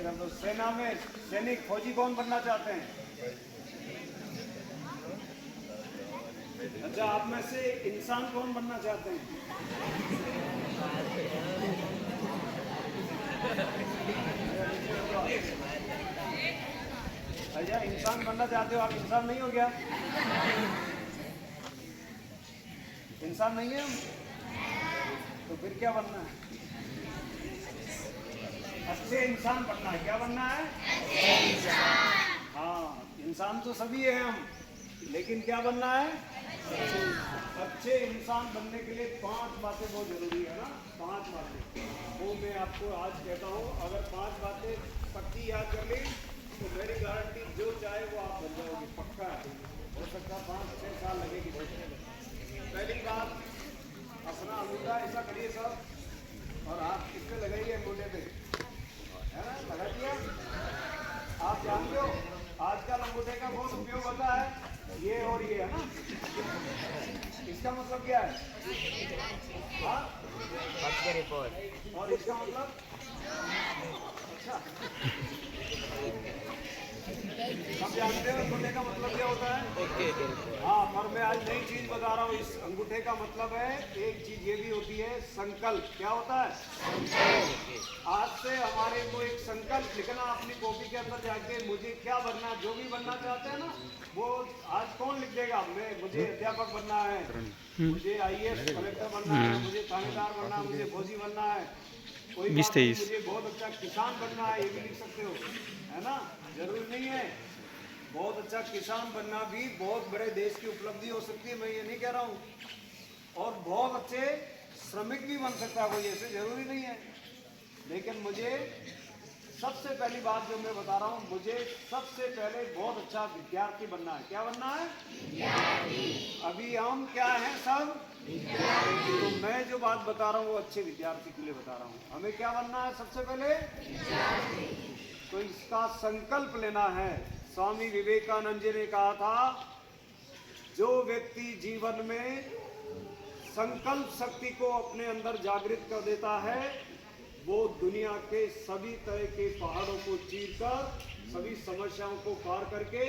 नीचे कर दो। सेना में सैनिक फौजी कौन बनना चाहते हैं? अच्छा, आप में से इंसान कौन बनना चाहते हैं? अच्छा, इंसान बनना चाहते हो आप? इंसान नहीं हो गया? इंसान नहीं है हम, तो फिर क्या बनना है? अच्छे इंसान बनना है। क्या बनना है? अच्छे इंसान। हाँ, इंसान तो सभी है हम, लेकिन क्या बनना है? अच्छे इंसान बनने के लिए 5 बातें बहुत जरूरी है ना। 5 बातें वो मैं आपको आज कहता हूँ। अगर 5 बातें पक्की याद कर ली तो मेरी गारंटी जो चाहे वो आप बन जाओगे, पक्का है। हो सकता है 5-6 साल लगेगी। पहली बात, अपना अंगूठा ऐसा करिए सब और हाथ किस पे लगाइए? अंगूठे पे, है ना? लगा दिया। आप जानते हो आजकल अंगूठे का बहुत उपयोग होता है, ये और ये, है ना? इसका मतलब क्या है? हाँ, और इसका मतलब अच्छा, हम जानते हैं अंगूठे का मतलब क्या होता है? हाँ, पर मैं आज नई चीज बता रहा हूँ। इस अंगूठे का मतलब है, एक चीज ये भी होती है, संकल्प। क्या होता है? आज से हमारे को एक संकल्प लिखना अपनी कॉपी के अंदर जाके, मुझे क्या बनना, जो भी बनना चाहते हैं ना, वो आज कौन लिख देगा? मुझे अध्यापक बनना है, मुझे IAS कलेक्टर बनना है, मुझे थानेदार बनना है, मुझे फौजी बनना है, कोई बात नहीं, मुझे बहुत अच्छा किसान बनना है, ये भी लिख सकते हो, है ना? जरूरी नहीं है। बहुत अच्छा किसान बनना भी बहुत बड़े देश की उपलब्धि हो सकती है, मैं ये नहीं कह रहा हूँ। और बहुत अच्छे श्रमिक भी बन सकता है कोई, ऐसे जरूरी नहीं है। लेकिन मुझे सबसे पहली बात जो मैं बता रहा हूँ, मुझे सबसे पहले बहुत अच्छा विद्यार्थी बनना है। क्या बनना है? विद्यार्थी। अभी हम क्या हैं सब? विद्यार्थी। तो मैं जो बात बता रहा हूँ वो अच्छे विद्यार्थी के लिए बता रहा हूँ। हमें क्या बनना है सबसे पहले? विद्यार्थी। तो इसका संकल्प लेना है। स्वामी विवेकानंद जी ने कहा था, जो व्यक्ति जीवन में संकल्प शक्ति को अपने अंदर जागृत कर देता है, वो दुनिया के सभी तरह के पहाड़ों को चीरकर, सभी समस्याओं को पार करके,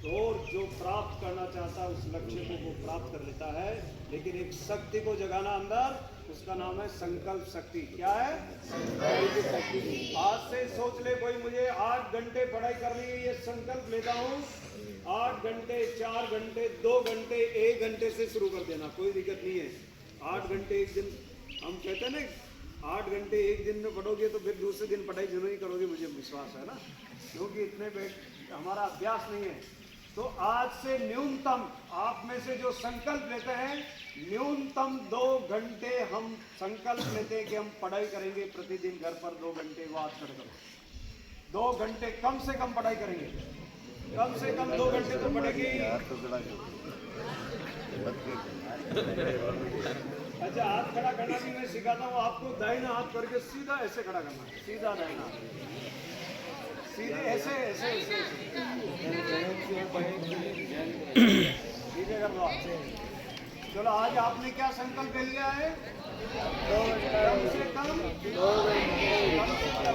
और जो प्राप्त करना चाहता है उस लक्ष्य को वो प्राप्त कर लेता है। लेकिन एक शक्ति को जगाना अंदर, उसका नाम है संकल्प शक्ति। क्या है? संकल्प शक्ति। आज से सोच ले कोई, मुझे 8 घंटे पढ़ाई करनी है, ये संकल्प लेता हूँ। 8 घंटे, 4 घंटे, 2 घंटे, 1 घंटे से शुरू कर देना, कोई दिक्कत नहीं है। 8 घंटे एक दिन, हम कहते हैं ना 8 घंटे एक दिन में पढ़ोगे तो फिर दूसरे दिन पढ़ाई जरूर ही करोगे, मुझे विश्वास है ना, क्योंकि इतने हमारा अभ्यास नहीं है। तो आज से न्यूनतम आप में से जो संकल्प लेते हैं, न्यूनतम 2 घंटे हम संकल्प लेते हैं कि हम पढ़ाई करेंगे प्रतिदिन घर पर 2 घंटे बात कर करो। 2 घंटे कम से कम पढ़ाई करेंगे, कम से कम 2 घंटे तो पढ़ेंगे। अच्छा, हाथ खड़ा करना भी मैं सिखाता हूँ आपको। दाहिना हाथ करके सीधा ऐसे खड़ा करना, सीधा दाहिना, सीधे ऐसे ऐसे ऐसे सीधे कर लो। चलो, आज आपने क्या संकल्प ले लिया है? कम से कम 2 घंटे।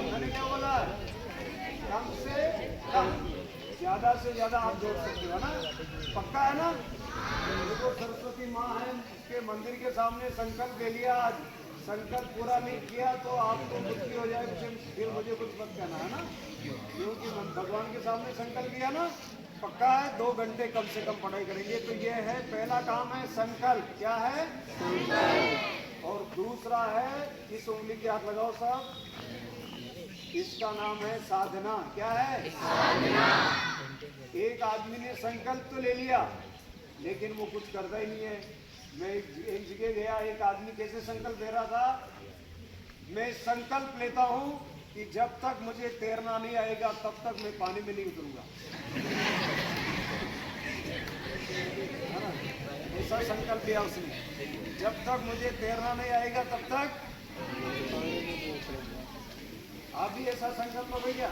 मैंने क्या बोला? कम से कम, ज्यादा से ज्यादा आप जोड़ सकते हो ना? पक्का है ना? देखो, सरस्वती माँ है, उसके मंदिर के सामने संकल्प ले लिया, आज संकल्प पूरा नहीं किया तो आपको कुछ भी हो जाए, फिर मुझे कुछ मत कहना, है ना? क्योंकि भगवान के सामने संकल्प लिया ना, पक्का है 2 घंटे कम से कम पढ़ाई करेंगे। तो ये है पहला काम है संकल्प। क्या है? संकल्प। और दूसरा है, इस उंगली के हाथ लगाओ सब, इसका नाम है साधना। क्या है? साधना। एक आदमी ने संकल्प तो ले लिया लेकिन वो कुछ करता ही नहीं है। मैं एक जगह गया, एक आदमी कैसे संकल्प ले रहा था, मैं संकल्प लेता हूँ कि जब तक मुझे तैरना नहीं आएगा तब तक मैं पानी में नहीं उतरूंगा। ऐसा संकल्प लिया उसने, जब तक मुझे तैरना नहीं आएगा तब तक। आप भी ऐसा संकल्प हो भैया?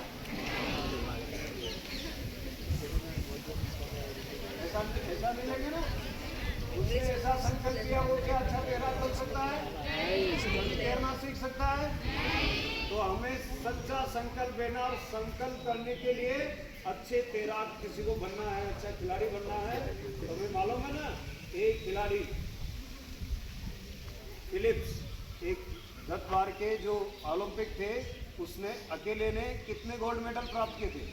ऐसा नहीं लगे ना? उसने ऐसा संकल्प किया, वो क्या अच्छा तैरा चल सकता है? तैरना सीख सकता है? तो हमें सच्चा संकल्प लेना और संकल्प करने के लिए अच्छे तैराक किसी को बनना है, अच्छा खिलाड़ी बनना है। तो हमें मालूम है ना, एक खिलाड़ी फिलिप्स, एक 10 बार के जो ओलंपिक थे, उसने अकेले ने कितने गोल्ड मेडल प्राप्त किए थे?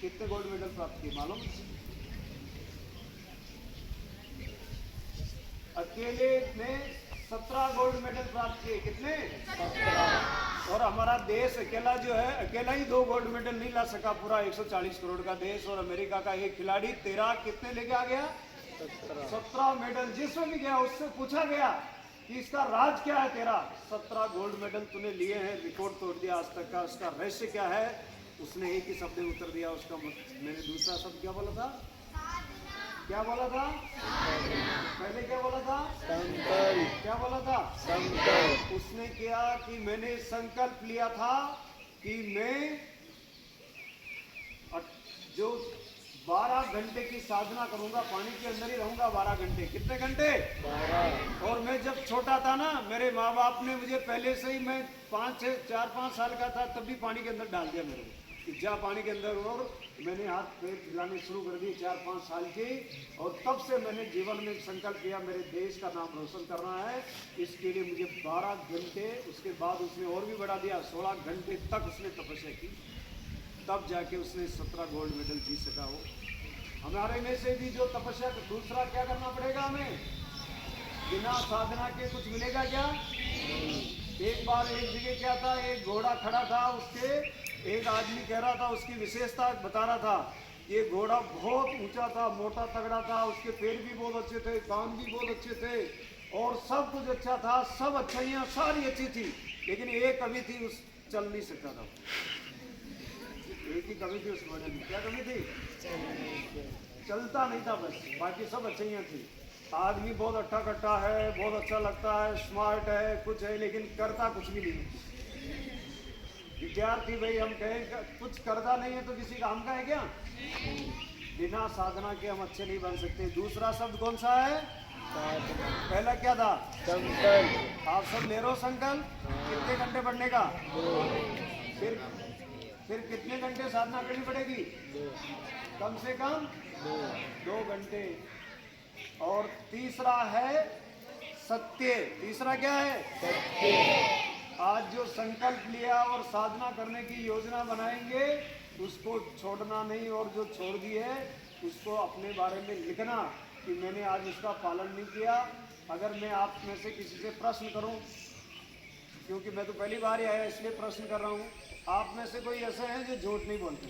कितने गोल्ड मेडल प्राप्त किए मालूम? अकेले ने 17 गोल्ड मेडल प्राप्त किए। कितने? 17। और हमारा देश अकेला जो है, अकेला ही 2 गोल्ड मेडल नहीं ला सका। पूरा 140 करोड़ का देश और अमेरिका का एक खिलाड़ी 13 कितने लेके आ गया? 17 मेडल। जिसमें भी गया उससे पूछा गया कि इसका राज क्या है तेरा? 17 गोल्ड मेडल तूने लिए हैं, रिकॉर्ड तोड़ दिया आज तक का, उसका रहस्य क्या है? उसने एक ही शब्द में उत्तर दिया। उसका मैंने दूसरा शब्द क्या बोला था? क्या बोला था? पहले क्या बोला था? संकल्प। क्या बोला था? संकल्प। उसने किया कि मैंने संकल्प लिया था कि मैं जो 12 घंटे की साधना करूंगा, पानी के अंदर ही रहूंगा 12 घंटे। कितने घंटे? 12। और मैं जब छोटा था ना, मेरे माँ बाप ने मुझे पहले से ही, मैं 4-5 साल का था तब भी पानी के अंदर डाल दिया मेरे को, जा पानी के अंदर। और मैंने हाथ पैर हिलाने शुरू कर दी 4-5 साल की। और तब से मैंने जीवन में संकल्प किया मेरे देश का नाम रोशन करना है। इसके लिए मुझे 12 घंटे, उसके बाद उसने और भी बढ़ा दिया, 16 घंटे तक उसने तपस्या की, तब जाके उसने 17 गोल्ड मेडल जीत सका। हो हमारे में से भी जो तपस्या, दूसरा क्या करना पड़ेगा हमें? बिना साधना के कुछ मिलेगा क्या? एक बार एक जगह क्या था, एक घोड़ा खड़ा था, उसके एक आदमी कह रहा था, उसकी विशेषता बता रहा था। ये घोड़ा बहुत ऊंचा था, मोटा तगड़ा था, उसके पैर भी बहुत अच्छे थे, कान भी बहुत अच्छे थे और सब कुछ अच्छा था, सब अच्छाइयाँ सारी अच्छी थी। लेकिन एक कमी थी, उस चल नहीं सकता था। एक ही कमी थी उस घोड़े में। क्या कमी थी? चलता नहीं था बस, बाकी सब अच्छाइयाँ थी। आदमी बहुत अट्ठा कट्टा है, बहुत अच्छा लगता है, स्मार्ट है, कुछ है, लेकिन करता कुछ भी नहीं। विद्यार्थी भाई, हम कहें कुछ करता नहीं है तो किसी काम का है क्या? बिना साधना के हम अच्छे नहीं बन सकते। दूसरा शब्द कौन सा है? पहला क्या था? संकल्प। आप सब ले रहे हो संकल्प? कितने घंटे पढ़ने का? फिर कितने घंटे साधना करनी पड़ेगी? कम से कम 2 घंटे। और तीसरा है सत्य। तीसरा क्या है? सत्य। आज जो संकल्प लिया और साधना करने की योजना बनाएंगे, उसको छोड़ना नहीं, और जो छोड़ दी है उसको अपने बारे में लिखना कि मैंने आज उसका पालन नहीं किया। अगर मैं आप में से किसी से प्रश्न करूं, क्योंकि मैं तो पहली बार ही आया इसलिए प्रश्न कर रहा हूं, आप में से कोई ऐसे हैं जो झूठ नहीं बोलते?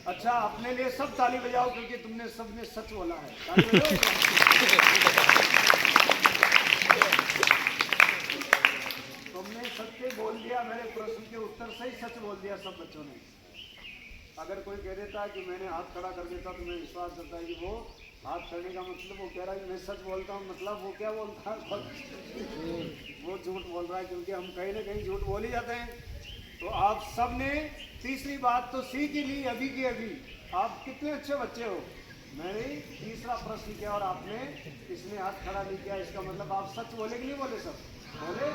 अच्छा, अपने लिए सब ताली बजाओ क्योंकि तुमने सबने सच बोला है। ताली बजाओ। तुमने सत्य बोल दिया, मेरे प्रश्न के उत्तर से ही सच बोल दिया सब बच्चों ने। अगर कोई कह देता कि मैंने हाथ खड़ा कर देता तो मैं विश्वास करता है कि वो हाथ करने का मतलब वो कह रहा है कि मैं सच बोलता हूँ, मतलब वो क्या बोलता है? वो झूठ बोल रहा है, क्योंकि हम कहीं ना कहीं झूठ बोल ही जाते हैं। तो आप सब ने तीसरी बात तो सीख ही ली अभी की अभी। आप कितने अच्छे बच्चे हो। मैंने तीसरा प्रश्न किया और आपने इसने हाथ खड़ा नहीं किया, इसका मतलब आप सच बोले कि नहीं बोले? सब बोले।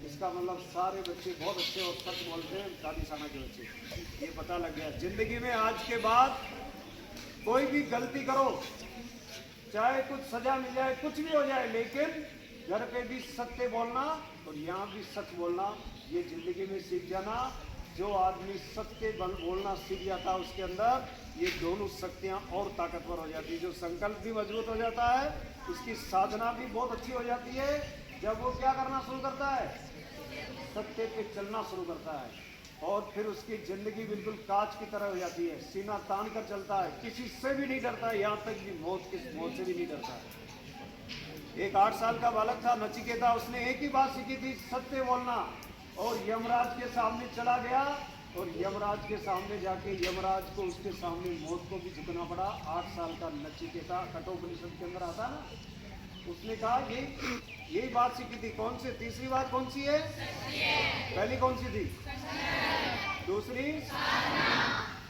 इसका मतलब सारे बच्चे बहुत अच्छे और सच बोलते हैं, दादीसाना के बच्चे। ये पता लग गया। जिंदगी में आज के बाद कोई भी गलती करो, चाहे कुछ सजा मिल जाए, कुछ भी हो जाए, लेकिन घर पे भी सत्य बोलना और यहाँ भी सच बोलना, ये जिंदगी में सीख जाना। जो आदमी सत्य बोलना सीख जाता है, उसके अंदर ये दोनों शक्तियाँ और ताकतवर हो जाती है। जो संकल्प भी मजबूत हो जाता है, उसकी साधना भी बहुत अच्छी हो जाती है। जब वो क्या करना शुरू करता है? सत्य पे चलना शुरू करता है, और फिर उसकी जिंदगी बिल्कुल कांच की तरह हो जाती है। सीना तान कर चलता है, किसी से भी नहीं डरता है, यहाँ तक भी मौत से भी नहीं डरता है। एक 8 साल का बालक था, नचिकेता, उसने एक ही बात सीखी थी, सत्य बोलना। और यमराज के सामने चला गया, और यमराज के सामने जाके यमराज को उसके सामने मौत को भी झुकना पड़ा। 8 साल का नचिकेता, कठोपनिषद के अंदर आता ना, उसने कहा यही बात सीखी थी। कौन सी? तीसरी बात कौन सी है? पहली कौन सी थी? दूसरी?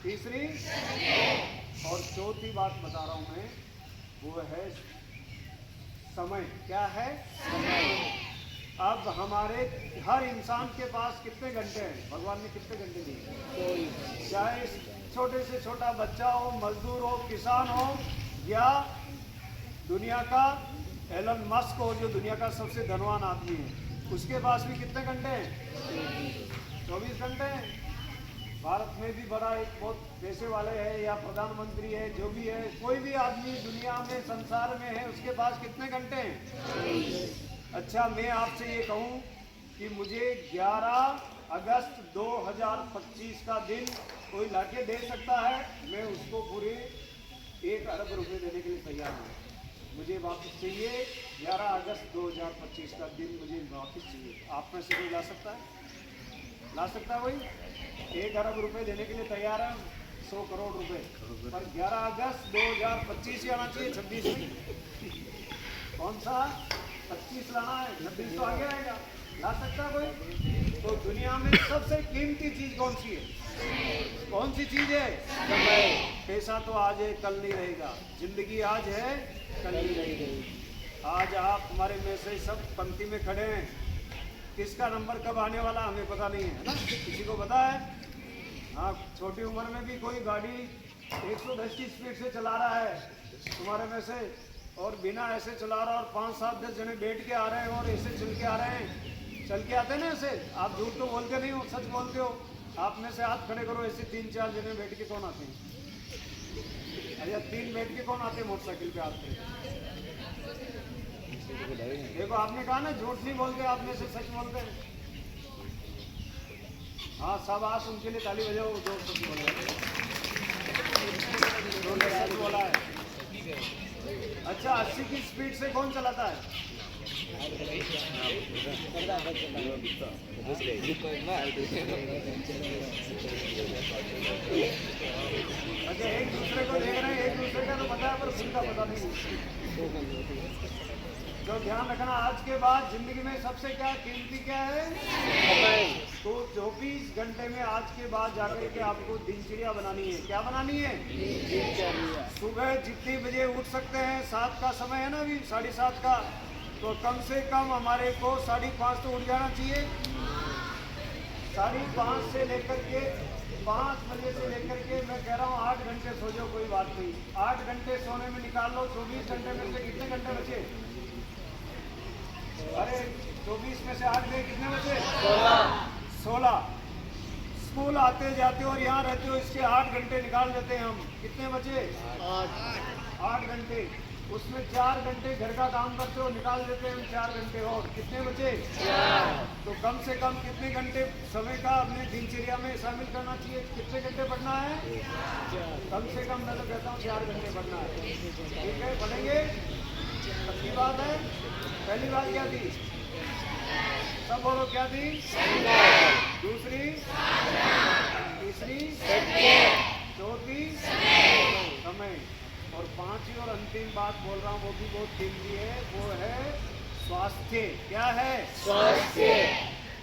तीसरी? और चौथी बात बता रहा हूं मैं, वो है समय। क्या है? समय। अब हमारे हर इंसान के पास कितने घंटे हैं? भगवान ने कितने घंटे दिए? चाहे छोटे से छोटा बच्चा हो, मजदूर हो, किसान हो, या दुनिया का एलन मस्क हो जो दुनिया का सबसे धनवान आदमी है, उसके पास भी कितने घंटे हैं? 24 घंटे हैं। भारत में भी बड़ा एक बहुत पैसे वाले है या प्रधानमंत्री है, जो भी है, कोई भी आदमी दुनिया में संसार में है, उसके पास कितने घंटे हैं? अच्छा, मैं आपसे ये कहूँ कि मुझे 11 अगस्त 2025 का दिन कोई लाके दे सकता है, मैं उसको पूरे 1 अरब रुपए देने के लिए तैयार हूँ। मुझे वापस चाहिए 11 अगस्त 2025 का दिन, मुझे वापस चाहिए। आप में से कोई ला सकता है? ला सकता है वही? 1 अरब रुपए देने के लिए तैयार है, 100 करोड़ रुपए, पर 11 अगस्त 2025 ही आना चाहिए, 26 नहीं। कौन सा 25 लाना है? 26 तो आगे रहेगा। ला सकता है कोई? तो दुनिया में सबसे कीमती चीज कौन सी है? कौन सी चीज है? समय। पैसा तो आज है, कल नहीं रहेगा। जिंदगी आज है, कल नहीं रहेगी। आज आप हमारे में से सब पंक्ति में खड़े हैं, किसका नंबर कब आने वाला हमें पता नहीं है ना? किसी को पता है? हाँ, छोटी उम्र में भी कोई गाड़ी 110 की स्पीड से चला रहा है तुम्हारे में से, और बिना ऐसे चला रहा, और 5, 7, 10 जने बैठ के आ रहे हैं और ऐसे चल के आ रहे हैं। चल के आते ना ऐसे? आप झूठ तो बोलते नहीं हो, सच बोलते हो। आप में से हाथ खड़े करो, ऐसे 3-4 जने बैठ के कौन आते हैं? अरे 3 बैठ के कौन आते हैं मोटरसाइकिल पे आते हैं? देखो, आपने कहा ना झूठ नहीं बोलते, आप में से सच बोलते हैं। हाँ, सब आज उनके लिए ताली बजाओ, जो सच बोल रहे हैं, सच बोला है। अच्छा, 80 की स्पीड से कौन चलाता है? अच्छा, एक दूसरे को देख रहे हैं, एक दूसरे का तो पता है, पर खुद का पता नहीं। तो ध्यान रखना, आज के बाद जिंदगी में सबसे क्या कीमती क्या है? समय। तो 24 घंटे में आज के बाद जाकर के आपको दिनचर्या बनानी है। क्या बनानी है? दिनचर्या। सुबह जितनी बजे उठ सकते हैं, 7 का समय है ना अभी, 7:30 का, तो कम से कम हमारे को 5:30 तो उठ जाना चाहिए। 5:30 से लेकर के 5 बजे से लेकर के मैं कह रहा हूँ 8 घंटे सो जाओ, कोई बात नहीं। 8 घंटे सोने में निकाल लो, 24 घंटे में से कितने घंटे बचे? अरे 24 में से 8 गए, कितने बचे? 16। स्कूल आते जाते और यहाँ रहते हो, इसके 8 घंटे निकाल देते हैं हम। कितने बचे? 8 घंटे। उसमें 4 घंटे घर का काम करते हो, निकाल देते हैं हम 4 घंटे और। कितने बचे? 4। तो कम से कम कितने घंटे समय का अपने दिनचर्या में शामिल करना चाहिए? कितने घंटे पढ़ना है? कम से कम मैं तो कहता हूँ 4 घंटे पढ़ना है। ठीक है, पढ़ेंगे। पहली बात है, पहली बात क्या थी? सब बोलो, क्या थी? दूसरी, तीसरी, चौथी समय, और 5वीं और अंतिम बात बोल रहा हूँ, वो भी बहुत कीमती है, वो है स्वास्थ्य। क्या है? स्वास्थ्य।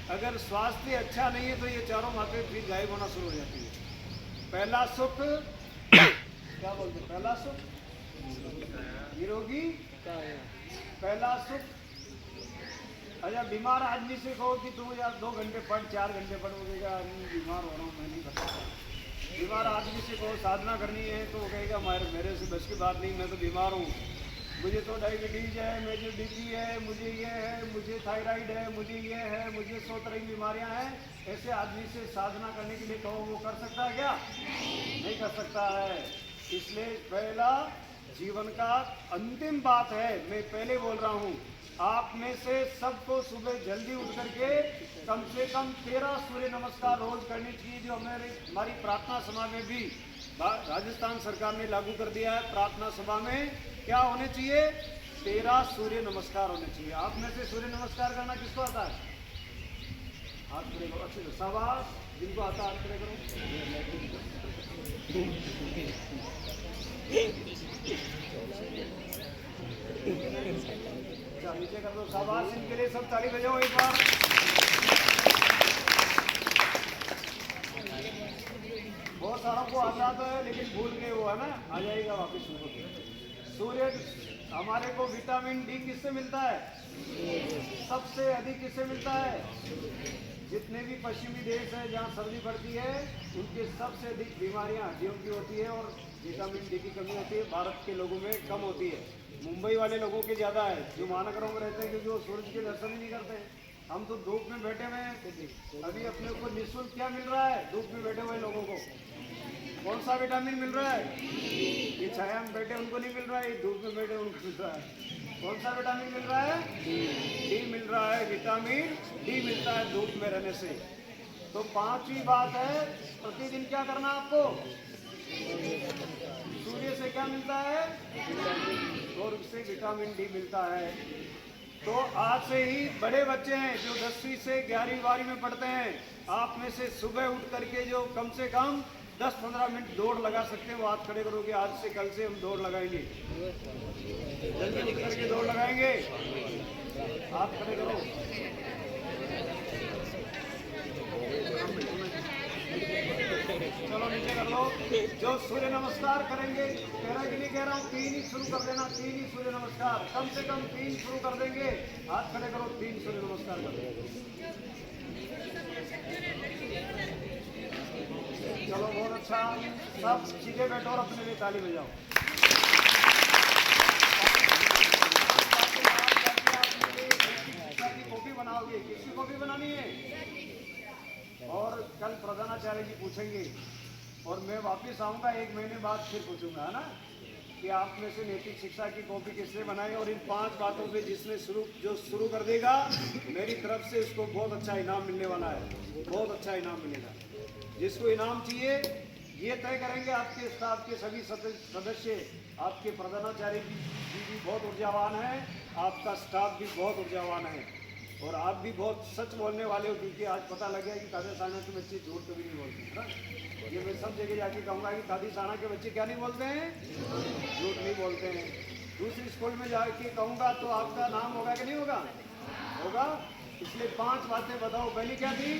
अगर स्वास्थ्य अच्छा नहीं है तो ये चारों बातें फिर गायब होना शुरू हो जाती है। पहला सुख क्या बोलते? पहला सुख निरोगी, पहला सुख। अच्छा, बीमार आदमी से कहो कि तुम यार 2 घंटे पढ़, 4 घंटे पढ़, वो कहेगा बीमार हो रहा हूँ, मैं नहीं कर सकता। बीमार आदमी से कहो साधना करनी है, तो वो कहेगा मेरे से बस की बात नहीं, मैं तो बीमार हूँ, मुझे तो डायबिटीज है, मुझे बीपी है, मुझे ये है, मुझे थायराइड है, मुझे ये है, मुझे 100 तरह की बीमारियाँ हैं। ऐसे आदमी से साधना करने के लिए कहो, वो कर सकता है क्या? नहीं कर सकता है। इसलिए पहला जीवन का अंतिम बात है, मैं पहले बोल रहा हूँ, आप में से सबको सुबह जल्दी उठ करके कम से कम 13 सूर्य नमस्कार रोज करनी चाहिए, जो हमारी प्रार्थना सभा में भी राजस्थान सरकार ने लागू कर दिया है। प्रार्थना सभा में क्या होने चाहिए? 13 सूर्य नमस्कार होने चाहिए। आप में से सूर्य नमस्कार करना किसको आता है? हाथ खड़े करो। अच्छे से शाबाश, जिनको आता है हाथ खड़े करो। नीचे कर दो, शाबाश, इनके लिए सब ताली बजाओ एक बार। बहुत सारों को आता तो है, लेकिन भूल गए वो, है ना? आ जाएगा वापस उनको। सूर्य हमारे को विटामिन डी किससे मिलता है? सबसे अधिक किससे मिलता है? जितने भी पश्चिमी देश है जहाँ सर्दी पड़ती है उनके सबसे अधिक बीमारियाँ हड्डियों की होती है और विटामिन डी की कमी होती है। भारत के लोगों में कम होती है। मुंबई वाले लोगों के ज़्यादा है जो महानगरों में रहते हैं, क्योंकि वो सूरज के दर्शन ही नहीं करते। हम तो धूप में बैठे हुए हैं। अभी अपने को निःशुल्क क्या मिल रहा है? धूप में बैठे हुए लोगों को कौन सा विटामिन मिल रहा है? ये छाया में बैठे उनको नहीं मिल रहा है, ये धूप में बैठे उनको मिल रहा है। कौन सा विटामिन मिल रहा है? डी मिल रहा है। विटामिन डी मिलता है धूप में रहने से। तो पांचवी बात है, प्रतिदिन क्या करना आपको? सूर्य से क्या मिलता है? और उससे विटामिन डी मिलता है। तो आज से ही बड़े बच्चे हैं जो 10वीं से 11वीं 12वीं में पढ़ते हैं, आप में से सुबह उठ करके जो कम से कम 10-15 मिनट दौड़ लगा सकते हैं वो हाथ खड़े करोगे। आज से कल से हम दौड़ लगाएंगे, जल्दी उठ करके दौड़ लगाएंगे। हाथ खड़े करो। चलो नीचे कर लो। जो सूर्य नमस्कार करेंगे, कह रहा कि नहीं कह रहा हूँ, 3 ही शुरू कर देना। 3 ही सूर्य नमस्कार, कम से कम 3 शुरू कर देंगे। हाथ खड़े करो, 3 सूर्य नमस्कार कर देंगे। चलो बहुत अच्छा, सब सीधे बैठो और अपने लिए ताली बजाओ। की कॉपी बनाओगे, किसकी कॉपी बनानी है? और कल प्रधानाचार्य जी पूछेंगे और मैं वापस आऊंगा 1 महीने बाद, फिर पूछूंगा, है ना, कि आप में से नैतिक शिक्षा की कॉपी किसने बनाई। और इन 5 बातों पे जिसने शुरू कर देगा, मेरी तरफ से उसको बहुत अच्छा इनाम मिलने वाला है। बहुत अच्छा इनाम मिलेगा। जिसको इनाम चाहिए ये तय करेंगे आपके स्टाफ के सभी सदस्य। आपके प्रधानाचार्य जी भी बहुत ऊर्जावान है, आपका स्टाफ भी बहुत ऊर्जावान है और आप भी बहुत सच बोलने वाले हो, क्योंकि आज पता लग गया कि कादी साना के बच्चे झूठ कभी नहीं बोलते हैं ना। ये मैं सब जगह जाके कहूँगा कि कादी साना के बच्चे क्या नहीं बोलते हैं? झूठ नहीं बोलते हैं। दूसरी स्कूल में जाके कहूँगा तो आपका नाम होगा कि नहीं होगा? होगा। इसलिए 5 बातें बताओ। पहली क्या थी?